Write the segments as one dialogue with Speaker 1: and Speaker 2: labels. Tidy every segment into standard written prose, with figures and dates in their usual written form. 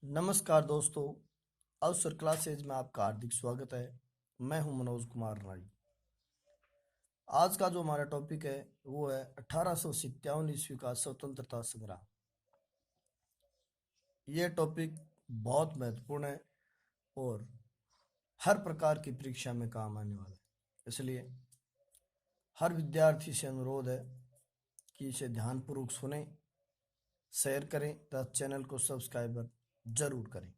Speaker 1: नमस्कार दोस्तों। अवसर क्लासेज में आपका हार्दिक स्वागत है। मैं हूं मनोज कुमार राय। आज का जो हमारा टॉपिक है वो है 1857 ईस्वी का स्वतंत्रता संग्राम। ये टॉपिक बहुत महत्वपूर्ण है और हर प्रकार की परीक्षा में काम आने वाला है, इसलिए हर विद्यार्थी से अनुरोध है कि इसे ध्यानपूर्वक सुने, शेयर करें तथा चैनल को सब्सक्राइब जरूर करें।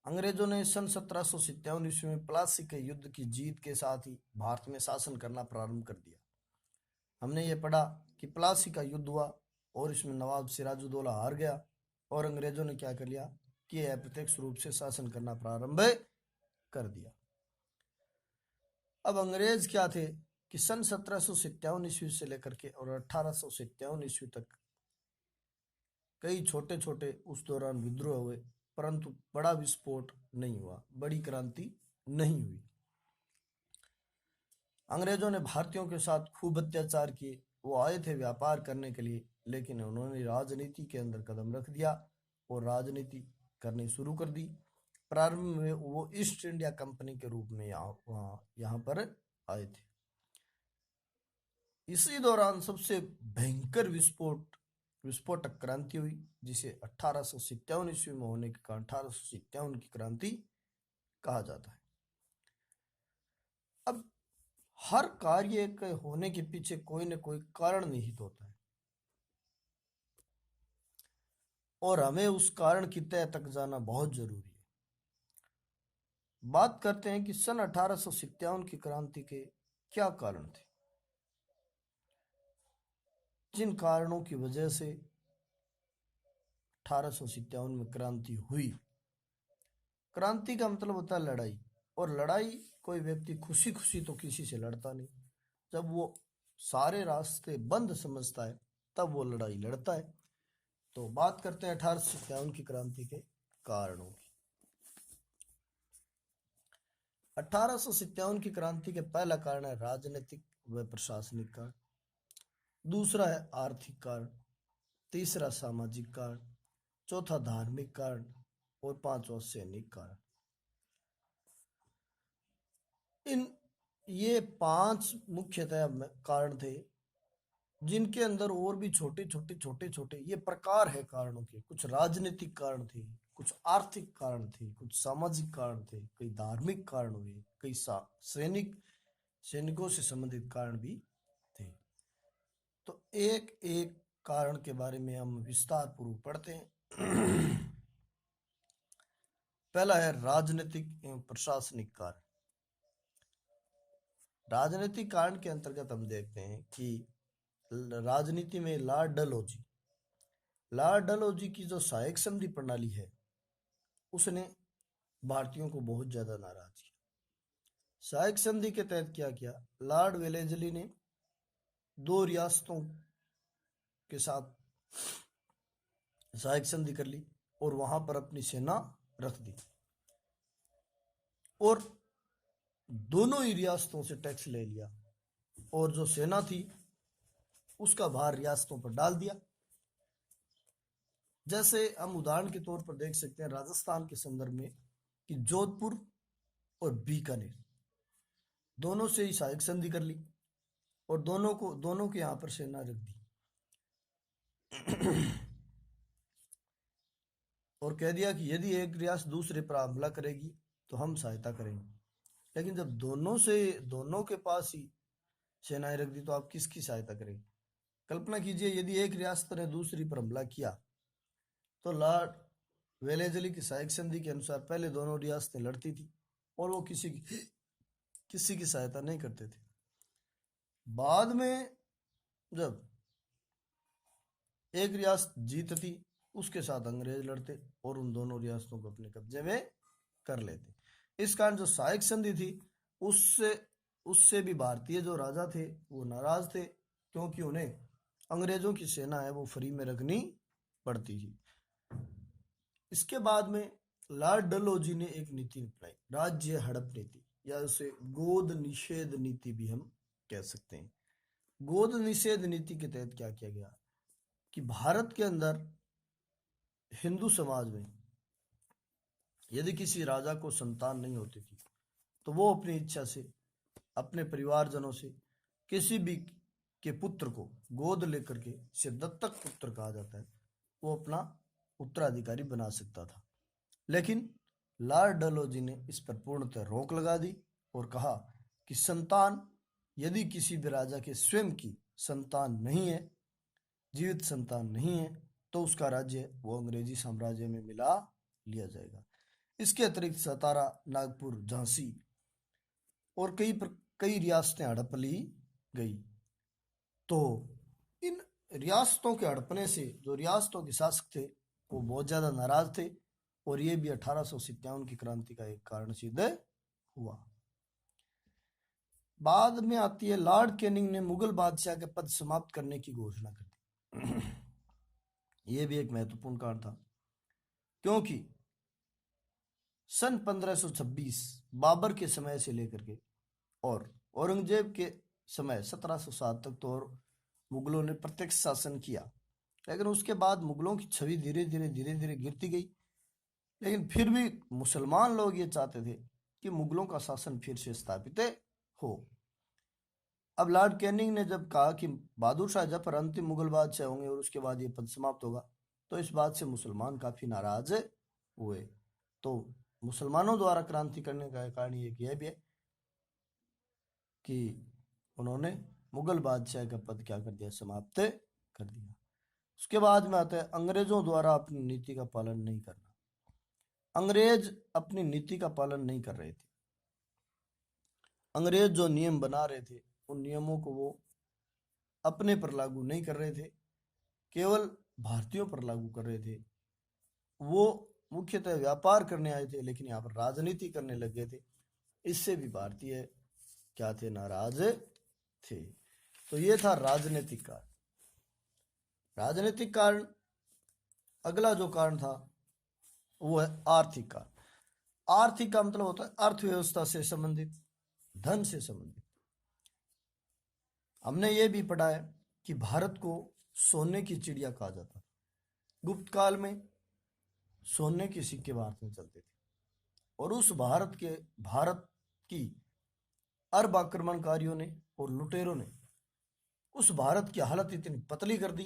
Speaker 1: अंग्रेजों ने सन 1757 ईस्वी में प्लासी के युद्ध की जीत के साथ ही भारत में शासन करना प्रारंभ कर दिया। हमने ये पढ़ा कि प्लासी का युद्ध हुआ और इसमें नवाब सिराजुद्दौला हार गया और अंग्रेजों ने क्या कर लिया कि अप्रत्यक्ष रूप से शासन करना प्रारंभ कर दिया। अब अंग्रेज क्या थे कि सन 1757 ईस्वी से लेकर के और 1857 ईस्वी तक कई छोटे छोटे उस दौरान विद्रोह हुए, परंतु बड़ा विस्फोट नहीं हुआ, बड़ी क्रांति नहीं हुई। अंग्रेजों ने भारतीयों के साथ खूब अत्याचार किए। वो आए थे व्यापार करने के लिए, लेकिन उन्होंने राजनीति के अंदर कदम रख दिया और राजनीति करनी शुरू कर दी। प्रारंभ में वो ईस्ट इंडिया कंपनी के रूप में यहाँ पर आए थे। इसी दौरान सबसे भयंकर विस्फोटक क्रांति हुई, जिसे 1857 ईस्वी में होने के कारण 1857 की क्रांति कहा जाता है। अब हर कार्य के होने के पीछे कोई न कोई कारण निहित होता है और हमें उस कारण की तह तक जाना बहुत जरूरी है। बात करते हैं कि सन 1857 की क्रांति के क्या कारण थे, जिन कारणों की वजह से 1857 में क्रांति हुई। क्रांति का मतलब होता है लड़ाई, और लड़ाई कोई व्यक्ति खुशी खुशी तो किसी से लड़ता नहीं। जब वो सारे रास्ते बंद समझता है तब वो लड़ाई लड़ता है। तो बात करते हैं 1857 की क्रांति के कारणों की। 1857 की क्रांति के पहला कारण है राजनीतिक व प्रशासनिक कारण, दूसरा है आर्थिक कारण, तीसरा सामाजिक कारण, चौथा धार्मिक कारण और पांचवा सैनिक कारण। ये पांच मुख्यतः कारण थे, जिनके अंदर और भी छोटे छोटे ये प्रकार है कारणों के। कुछ राजनीतिक कारण थे, कुछ आर्थिक कारण थे, कुछ सामाजिक कारण थे, कई धार्मिक कारण हुए, कई सैनिकों से संबंधित कारण भी थे। तो एक एक कारण के बारे में हम विस्तार पूर्वक पढ़ते हैं। पहला है राजनीतिक एवं प्रशासनिक कारण। राजनीतिक कारण के अंतर्गत हम देखते हैं कि राजनीति में लॉर्ड डलहौजी की जो सहायक संधि प्रणाली है, उसने भारतीयों को बहुत ज्यादा नाराज किया। सहायक संधि के तहत क्या किया, लॉर्ड वेलेस्ली ने दो रियासतों के साथ सहायक संधि कर ली और वहां पर अपनी सेना रख दी और दोनों ही रियासतों से टैक्स ले लिया और जो सेना थी उसका भार रियासतों पर डाल दिया। जैसे हम उदाहरण के तौर पर देख सकते हैं राजस्थान के संदर्भ में कि जोधपुर और बीकानेर दोनों से ही सहायक संधि कर ली और दोनों के यहां पर सेना रख दी और कह दिया कि यदि एक रियासत दूसरे पर हमला करेगी तो हम सहायता करेंगे। लेकिन जब दोनों के पास ही सेनाएं रख दी तो आप किसकी सहायता करेंगे? कल्पना कीजिए, यदि एक रियासत ने दूसरी पर हमला किया तो लॉर्ड वेलेस्ली की सहायक संधि के अनुसार पहले दोनों रियासतें लड़ती थी और वो किसी की सहायता नहीं करते थे। बाद में जब एक रियासत जीतती उसके साथ अंग्रेज लड़ते और उन दोनों रियासतों को अपने कब्जे में कर लेते। इस कारण जो सहायक संधि थी उससे भी भारतीय जो राजा थे वो नाराज थे, क्योंकि उन्हें अंग्रेजों की सेना है वो फ्री में रखनी पड़ती थी। इसके बाद में लॉर्ड डलहौजी ने एक नीति अपनाई, राज्य हड़प नीति, या उसे गोद निषेध नीति भी हम कह सकते हैं। गोद निषेध नीति के तहत क्या किया गया कि भारत के अंदर हिंदू समाज में यदि किसी राजा को संतान नहीं होती थी तो वो अपनी इच्छा से अपने परिवारजनों से किसी भी के पुत्र को गोद लेकर के, इसे दत्तक पुत्र कहा जाता है, वो अपना उत्तराधिकारी बना सकता था। लेकिन लॉर्ड डलहौजी ने इस पर पूर्णतः रोक लगा दी और कहा कि संतान यदि किसी भी राजा के स्वयं की संतान नहीं है, जीवित संतान नहीं है, तो उसका राज्य वो अंग्रेजी साम्राज्य में मिला लिया जाएगा। इसके अतिरिक्त सतारा, नागपुर, झांसी और कई रियासतें हड़प ली गई। तो इन रियासतों के हड़पने से जो रियासतों के शासक थे वो बहुत ज्यादा नाराज थे और ये भी 1857 की क्रांति का एक कारण सिद्ध हुआ। बाद में आती है लॉर्ड कैनिंग ने मुगल बादशाह के पद समाप्त करने की घोषणा कर दी। यह भी एक महत्वपूर्ण कारण था क्योंकि सन 1526 बाबर के समय से लेकर के और औरंगजेब के समय 1707 तक तो और मुगलों ने प्रत्यक्ष शासन किया, लेकिन उसके बाद मुगलों की छवि धीरे धीरे गिरती गई। लेकिन फिर भी मुसलमान लोग ये चाहते थे कि मुगलों का शासन फिर से स्थापित हो। अब लॉर्ड कैनिंग ने जब कहा कि बहादुर शाह जफर अंतिम मुगल बादशाह होंगे और उसके बाद ये पद समाप्त होगा, तो इस बात से मुसलमान काफी नाराज हुए। तो मुसलमानों द्वारा क्रांति करने का कारण यह भी है कि उन्होंने मुगल बादशाह का पद क्या कर दिया, समाप्त कर दिया। उसके बाद में आता है अंग्रेजों द्वारा अपनी नीति का पालन नहीं करना। अंग्रेज अपनी नीति का पालन नहीं कर रहे थे। अंग्रेज जो नियम बना रहे थे उन नियमों को वो अपने पर लागू नहीं कर रहे थे, केवल भारतीयों पर लागू कर रहे थे। वो मुख्यतः व्यापार करने आए थे, लेकिन यहाँ पर राजनीति करने लग गए थे। इससे भी भारतीय क्या थे, नाराज थे। तो ये था राजनीतिक कारण। राजनीतिक कारण। अगला जो कारण था वो है आर्थिक कारण। आर्थिक का मतलब होता है अर्थव्यवस्था से संबंधित, धन से संबंधित। हमने ये भी पढ़ा है कि भारत को सोने की चिड़िया कहा जाता था। गुप्त काल में सोने के सिक्के भारत में चलते थे और उस भारत की अरब आक्रमणकारियों ने और लुटेरों ने उस भारत की हालत इतनी पतली कर दी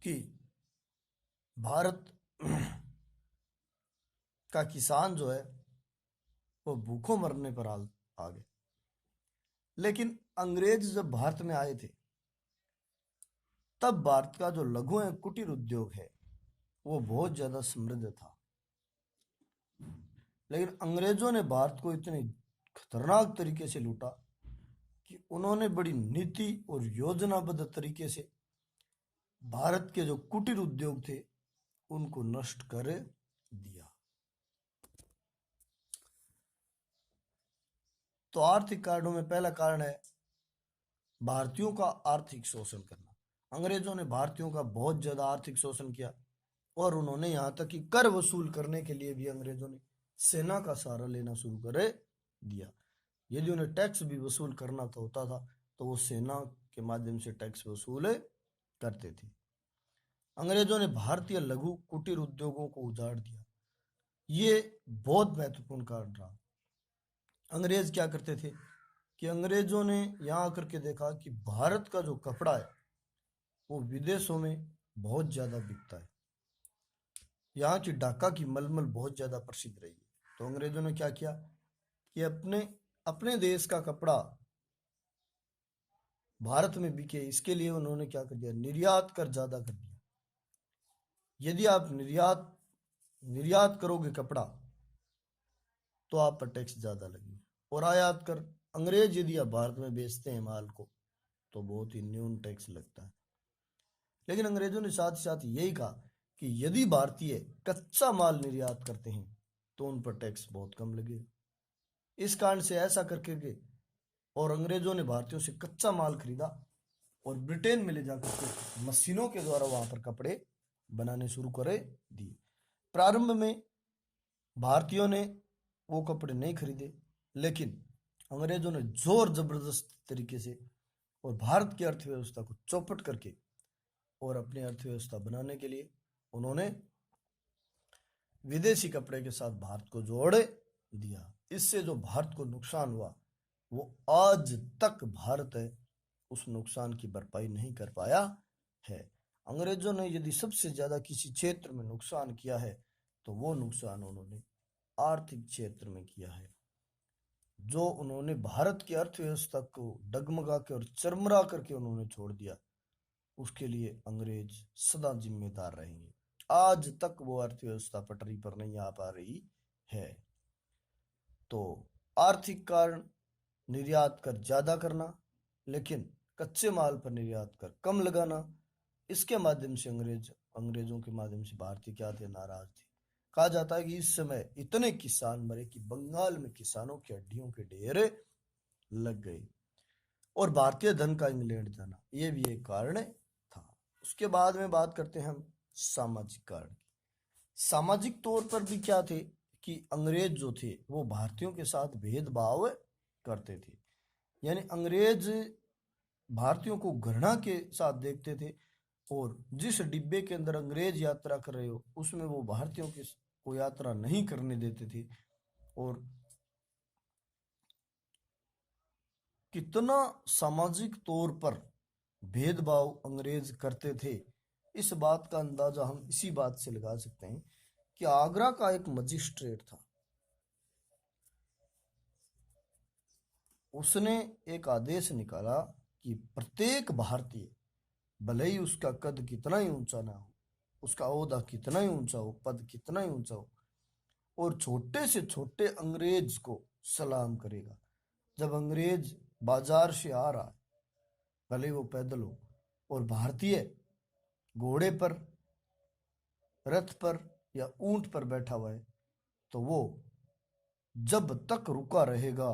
Speaker 1: कि भारत का किसान जो है वो भूखों मरने पर आ गए। लेकिन अंग्रेज जब भारत में आए थे तब भारत का जो लघु एवं कुटीर उद्योग है वो बहुत ज्यादा समृद्ध था। लेकिन अंग्रेजों ने भारत को इतने खतरनाक तरीके से लूटा कि उन्होंने बड़ी नीति और योजनाबद्ध तरीके से भारत के जो कुटीर उद्योग थे उनको नष्ट कर दिया। तो आर्थिक कारणों में पहला कारण है भारतीयों का आर्थिक शोषण करना। अंग्रेजों ने भारतीयों का बहुत ज्यादा आर्थिक शोषण किया और उन्होंने यहां तक कि कर वसूल करने के लिए भी अंग्रेजों ने सेना का सहारा लेना शुरू कर दिया। यदि उन्हें टैक्स भी वसूल करना तो होता था तो वो सेना के माध्यम से टैक्स वसूल करते थे। अंग्रेजों ने भारतीय लघु कुटीर उद्योगों को उजाड़ दिया। ये बहुत महत्वपूर्ण कारण रहा। अंग्रेज क्या करते थे कि अंग्रेजों ने यहाँ आकर के देखा कि भारत का जो कपड़ा है वो विदेशों में बहुत ज्यादा बिकता है। यहाँ की ढाका की मलमल बहुत ज्यादा प्रसिद्ध रही है। तो अंग्रेजों ने क्या किया कि अपने देश का कपड़ा भारत में बिके, इसके लिए उन्होंने क्या कर दिया, निर्यात कर ज्यादा कर दिया। यदि आप निर्यात करोगे कपड़ा तो आप पर टैक्स ज्यादा लगेगा, और आयात कर अंग्रेज यदि आप भारत में बेचते हैं माल को तो बहुत ही न्यून टैक्स लगता है। लेकिन अंग्रेजों ने साथ ही साथ यही कहा कि यदि भारतीय कच्चा माल निर्यात करते हैं तो उन पर टैक्स बहुत कम लगेगा। इस कारण से ऐसा करके के और अंग्रेजों ने भारतीयों से कच्चा माल खरीदा और ब्रिटेन में ले जाकर के मशीनों के द्वारा वहां पर कपड़े बनाने शुरू करे दिए। प्रारंभ में भारतीयों ने वो कपड़े नहीं खरीदे, लेकिन अंग्रेजों ने जोर जबरदस्त तरीके से और भारत की अर्थव्यवस्था को चौपट करके और अपनी अर्थव्यवस्था बनाने के लिए उन्होंने विदेशी कपड़े के साथ भारत को जोड़ दिया। इससे जो भारत को नुकसान हुआ वो आज तक भारत है उस नुकसान की भरपाई नहीं कर पाया है। अंग्रेजों ने यदि सबसे ज्यादा किसी क्षेत्र में नुकसान किया है तो वो नुकसान उन्होंने आर्थिक क्षेत्र में किया है। जो उन्होंने भारत की अर्थव्यवस्था को डगमगा के और चरमरा करके उन्होंने छोड़ दिया, उसके लिए अंग्रेज सदा जिम्मेदार रहेंगे। आज तक वो अर्थव्यवस्था पटरी पर नहीं आ पा रही है। तो आर्थिक कारण निर्यात कर ज्यादा करना, लेकिन कच्चे माल पर निर्यात कर कम लगाना, इसके माध्यम से अंग्रेजों के माध्यम से भारतीय क्या थे, नाराज थे। कहा जाता है कि इस समय इतने किसान मरे कि बंगाल में किसानों की हड्डियों के ढेर लग गए। और भारतीय धन का इंग्लैंड जाना ये भी एक कारण था। उसके बाद में बात करते हैं हम सामाजिक कारण। सामाजिक तौर पर भी क्या थे कि अंग्रेज जो थे वो भारतीयों के साथ भेदभाव करते थे। यानी अंग्रेज भारतीयों को घृणा के साथ देखते थे और जिस डिब्बे के अंदर अंग्रेज यात्रा कर रहे हो उसमें वो भारतीयों को यात्रा नहीं करने देते थे। और कितना सामाजिक तौर पर भेदभाव अंग्रेज करते थे, इस बात का अंदाजा हम इसी बात से लगा सकते हैं कि आगरा का एक मजिस्ट्रेट था, उसने एक आदेश निकाला कि प्रत्येक भारतीय, भले ही उसका कद कितना ही ऊंचा ना हो, उसका ओहदा कितना ही ऊंचा हो, पद कितना ही ऊंचा हो, और छोटे से छोटे अंग्रेज को सलाम करेगा। जब अंग्रेज बाजार से आ रहा है, भले वो पैदल हो, और भारतीय घोड़े पर, रथ पर या ऊंट पर बैठा हुआ है, तो वो जब तक रुका रहेगा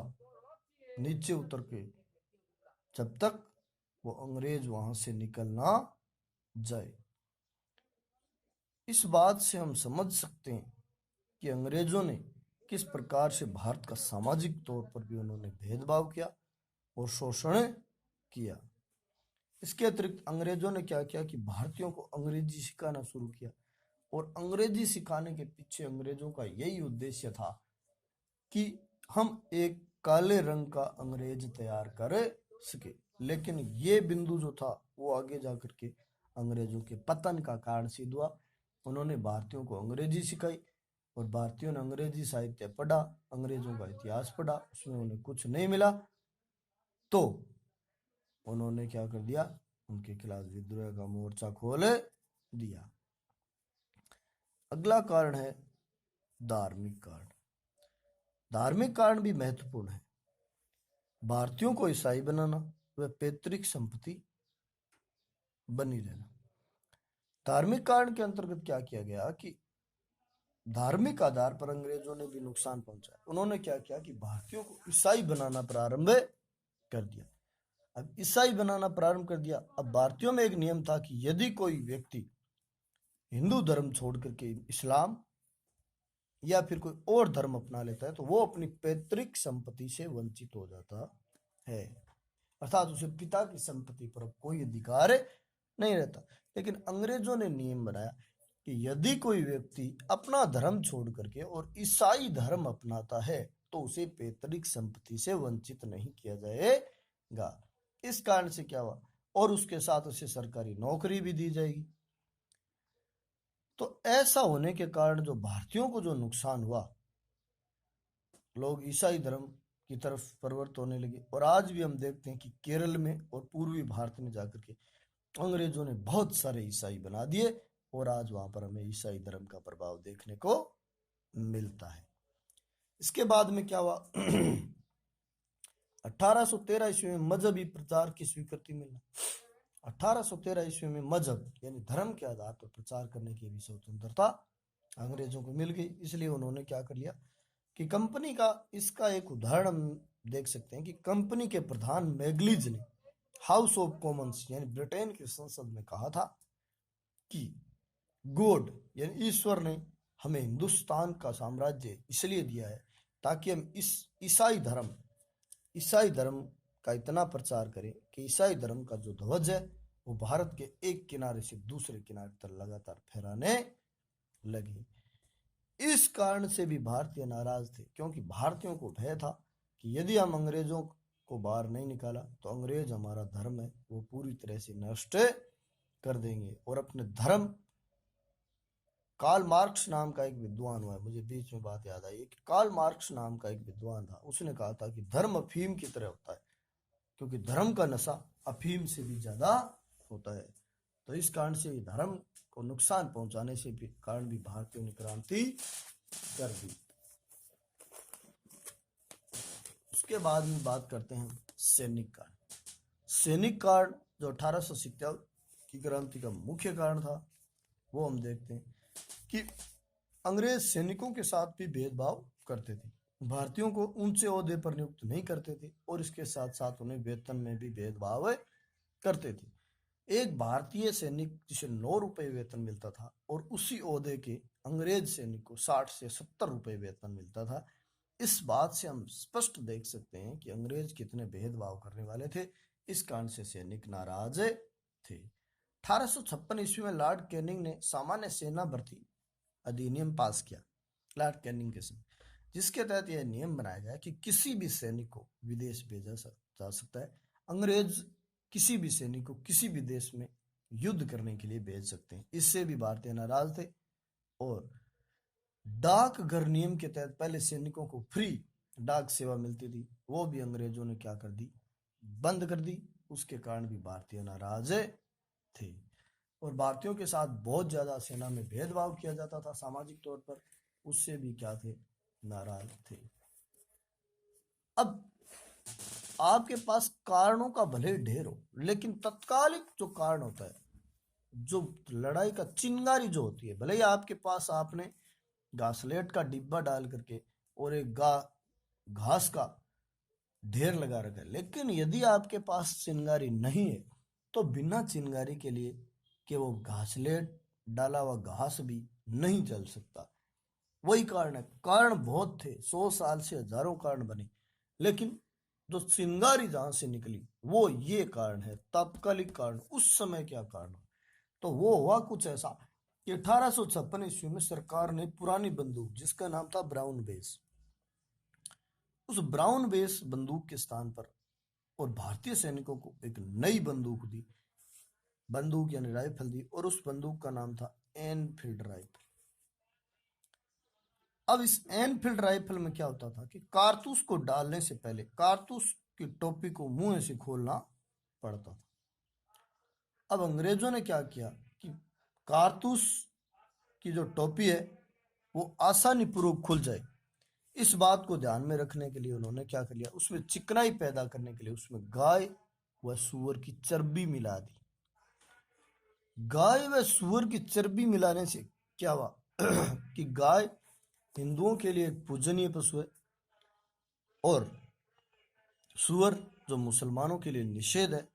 Speaker 1: नीचे उतर के, जब तक वो अंग्रेज वहां से निकल ना जाए। इस बात से हम समझ सकते हैं कि अंग्रेजों ने किस प्रकार से भारत का सामाजिक तौर पर भी उन्होंने भेदभाव किया और शोषण किया। इसके अतिरिक्त अंग्रेजों ने क्या किया कि भारतीयों को अंग्रेजी सिखाना शुरू किया, और अंग्रेजी सिखाने के पीछे अंग्रेजों का यही उद्देश्य था कि हम एक काले रंग का अंग्रेज तैयार कर सके। लेकिन ये बिंदु जो था वो आगे जाकर के अंग्रेजों के पतन का कारण सिद्ध हुआ। उन्होंने भारतीयों को अंग्रेजी सिखाई और भारतीयों ने अंग्रेजी साहित्य पढ़ा, अंग्रेजों का इतिहास पढ़ा, उसमें उन्हें कुछ नहीं मिला, तो उन्होंने क्या कर दिया, उनके खिलाफ विद्रोह का मोर्चा खोल दिया। अगला कारण है धार्मिक कारण। धार्मिक कारण भी महत्वपूर्ण है। भारतीयों को ईसाई बनाना व पैतृक संपत्ति बनी रहना। धार्मिक कारण के अंतर्गत क्या किया गया कि धार्मिक आधार पर अंग्रेजों ने भी नुकसान पहुंचाया। उन्होंने क्या किया कि भारतीयों को ईसाई बनाना प्रारंभ कर दिया। अब ईसाई बनाना प्रारंभ कर दिया। अब भारतीयों में एक नियम था कि यदि कोई व्यक्ति हिंदू धर्म छोड़ करके इस्लाम या फिर कोई और धर्म अपना लेता है तो वो अपनी पैतृक संपत्ति से वंचित हो जाता है, अर्थात उसे पिता की संपत्ति पर कोई अधिकार नहीं रहता। लेकिन अंग्रेजों ने नियम बनाया कि यदि कोई व्यक्ति अपना धर्म छोड़ करके और ईसाई धर्म अपनाता है तो उसे पैतृक संपत्ति से वंचित नहीं किया जाएगा। इस कारण से क्या हुआ, और उसके साथ उसे सरकारी नौकरी भी दी जाएगी। तो ऐसा होने के कारण जो भारतीयों को जो नुकसान हुआ, लोग ईसाई धर्म की तरफ प्रवृत्त होने लगे। और आज भी हम देखते हैं कि केरल में और पूर्वी भारत में जाकर के अंग्रेजों ने बहुत सारे ईसाई बना दिए और आज वहां पर हमें ईसाई धर्म का प्रभाव देखने को मिलता है। इसके बाद में क्या हुआ 1813 ईस्वी में मजहबी प्रचार की स्वीकृति मिलना। 1813 ईस्वी में मजहब यानी धर्म के आधार पर प्रचार करने की भी स्वतंत्रता अंग्रेजों को मिल गई। इसलिए उन्होंने क्या कर लिया कि कंपनी का, इसका एक उदाहरण हम देख सकते हैं कि कंपनी के प्रधान मैगलीज ने हाउस ऑफ कॉमन्स यानी ब्रिटेन की संसद में कहा था कि गॉड यानी ईश्वर ने हमें हिंदुस्तान का साम्राज्य इसलिए दिया है ताकि हम इस ईसाई धर्म का इतना प्रचार करें कि ईसाई धर्म का जो ध्वज है वो भारत के एक किनारे से दूसरे किनारे तक लगातार फहराने लगी। इस कारण से भी भारतीय नाराज थे, क्योंकि भारतीयों को भय था कि यदि हम अंग्रेजों को बाहर नहीं निकाला तो अंग्रेज हमारा धर्म है वो पूरी तरह से नष्ट कर देंगे। और अपने धर्म, कार्ल मार्क्स नाम का एक विद्वान हुआ है, मुझे बीच में बात याद आई कि कार्ल मार्क्स नाम का एक विद्वान था, उसने कहा था कि धर्म अफीम की तरह होता है, क्योंकि धर्म का नशा अफीम से भी ज्यादा होता है। तो इस कारण से धर्म को नुकसान पहुंचाने से भी कारण भी भारतीयों ने क्रांति कर दी। उसके बाद में बात करते हैं सैनिक कांड। सैनिक कांड जो 1857 की क्रांति का मुख्य कारण था, वो हम देखते हैं कि अंग्रेज सैनिकों के साथ भी भेदभाव करते थे, भारतीयों को ऊंचे ओहदे पर नियुक्त नहीं करते थे और इसके साथ साथ उन्हें वेतन में भी भेदभाव करते थे। एक भारतीय सैनिक जिसे 9 रुपए वेतन मिलता था और उसी ओहदे के अंग्रेज सैनिक को 60 से 70 रुपए वेतन मिलता था। इस बात से हम स्पष्ट देख सकते हैं कि अंग्रेज कितने भेदभाव करने वाले थे। इस कारण से सैनिक नाराज थे। 1856 ईस्वी में लॉर्ड कैनिंग ने सामान्य सेना भर्ती अधिनियम पास किया, लॉर्ड कैनिंग के समय, जिसके तहत यह नियम बनाया गया कि किसी भी सैनिक को विदेश भेजा जा सकता है। अंग्रेज किसी भी सैनिक को किसी भी देश में युद्ध करने के लिए भेज सकते हैं। इससे भी भारतीय नाराज थे। और डाक घर नियम के तहत पहले सैनिकों को फ्री डाक सेवा मिलती थी, वो भी अंग्रेजों ने क्या कर दी, बंद कर दी। उसके कारण भी भारतीय नाराज थे। और भारतीयों के साथ बहुत ज्यादा सेना में भेदभाव किया जाता था सामाजिक तौर पर, उससे भी क्या थे, नाराज थे। अब आपके पास कारणों का भले ढेर हो, लेकिन तत्कालिक जो कारण होता है, जो लड़ाई का चिंगारी जो होती है, भले ही आपके पास आपने घासलेट का डिब्बा डाल करके और एक घास का ढेर लगा रखा है, लेकिन यदि आपके पास चिंगारी नहीं है तो बिना चिंगारी के लिए कि वो घासलेट डाला हुआ घास भी नहीं जल सकता। वही कारण है, कारण बहुत थे, 100 साल से हजारों कारण बने, लेकिन जो चिंगारी जहां से निकली वो ये कारण है, तात्कालिक कारण। उस समय क्या कारण, तो वो हुआ कुछ ऐसा कि 1856 ईस्वी में सरकार ने पुरानी बंदूक जिसका नाम था ब्राउन बेस, उस ब्राउन बेस बंदूक के स्थान पर और भारतीय सैनिकों को एक नई बंदूक दी, बंदूक यानी राइफल दी, और उस बंदूक का नाम था एनफील्ड राइफल। अब इस एनफील्ड राइफल में क्या होता था कि कारतूस को डालने से पहले कारतूस की टोपी को मुंह से खोलना पड़ता था। अब अंग्रेजों ने क्या किया कि कारतूस की जो टोपी है वो आसानी पूर्वक खुल जाए, इस बात को ध्यान में रखने के लिए उन्होंने क्या कर लिया, उसमें चिकनाई पैदा करने के लिए उसमें गाय व सूअर की चर्बी मिला दी। गाय व सूअर की चर्बी मिलाने से क्या हुआ कि गाय हिंदुओं के लिए एक पूजनीय पशु है और सूअर जो मुसलमानों के लिए निषेध है।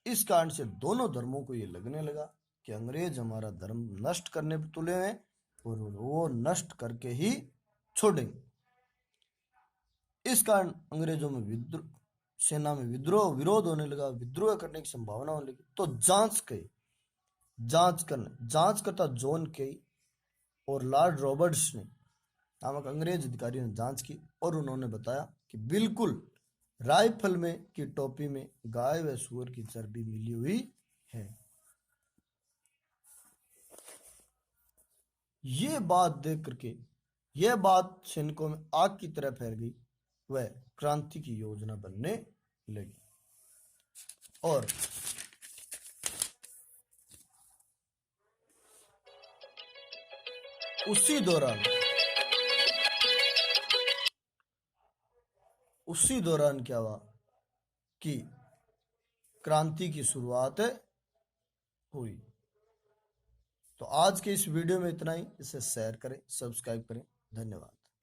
Speaker 1: इस कारण से दोनों धर्मों को ये लगने लगा कि अंग्रेज हमारा धर्म नष्ट करने पर तुले हैं और वो नष्ट करके ही छोड़ेंगे। इस कारण अंग्रेजों में विद्रोह, सेना में विद्रोह विरोध होने लगा, विद्रोह करने की संभावना होने लगी। तो जांच करता जॉन केई और लॉर्ड रॉबर्ट्स ने नामक अंग्रेज अधिकारी ने जांच की और उन्होंने बताया कि बिल्कुल राइफल में की टोपी में गाय व सूअर की चर्बी मिली हुई है। ये बात देख करके यह बात सैनिकों में आग की तरह फैल गई, वह क्रांति की योजना बनने लगी। और उसी दौरान क्या हुआ कि क्रांति की शुरुआत हुई। तो आज के इस वीडियो में इतना ही, इसे शेयर करें, सब्सक्राइब करें, धन्यवाद।